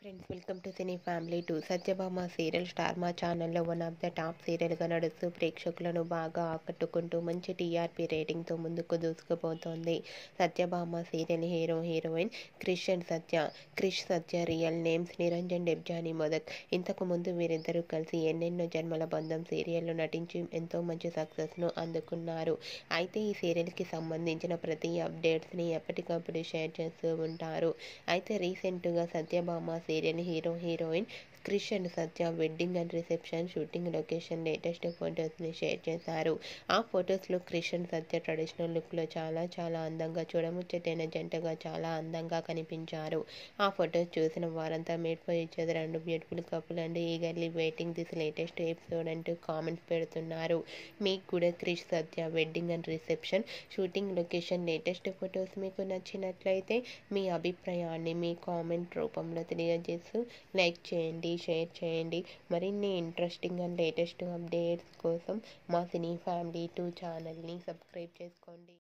Friends, welcome to cine family 2. Satyabhama serial star మా ఛానల్లో one of the top సీరియల్గా నడుస్తూ ప్రేక్షకులను బాగా ఆకట్టుకుంటూ మంచి టీఆర్పీ రేటింగ్తో ముందుకు దూసుకుపోతోంది. Satyabhama serial hero heroine Krish and Satya. Krish Satya real names Niranjan Debjani Modak. ఇంతకు ముందు వీరిద్దరూ కలిసి ఎన్నెన్నో జన్మల బంధం సీరియల్లో నటించి ఎంతో మంచి సక్సెస్ను అందుకున్నారు. అయితే ఈ సీరియల్కి సంబంధించిన ప్రతి అప్డేట్స్ని ఎప్పటికప్పుడు షేర్ చేస్తూ ఉంటారు. అయితే రీసెంట్గా Satyabhama serial hero heroine Krish and Satya wedding and reception shooting location latest ఫొటోస్ని షేర్ చేశారు. ఆ ఫొటోస్లో క్రిష్ అండ్ సత్య ట్రెడిషనల్ లుక్లో చాలా అందంగా చూడముచ్చటైన జంటగా చాలా అందంగా కనిపించారు. ఆ ఫొటోస్ చూసిన వారంతా made for each other and beautiful couple and eagerly waiting this latest episode అంటూ కామెంట్స్ పెడుతున్నారు. మీకు కూడా Krish Satya wedding and reception shooting location latest photos మీకు నచ్చినట్లయితే మీ అభిప్రాయాన్ని మీ కామెంట్ రూపంలో తెలియజేస్తూ లైక్ చేయండి, షేర్ చేయండి. మరిన్ని ఇంట్రెస్టింగ్ అండ్ లేటెస్ట్ అప్డేట్స్ కోసం మా సినీ ఫ్యామిలీ 2 ఛానల్ని సబ్స్క్రైబ్ చేసుకోండి.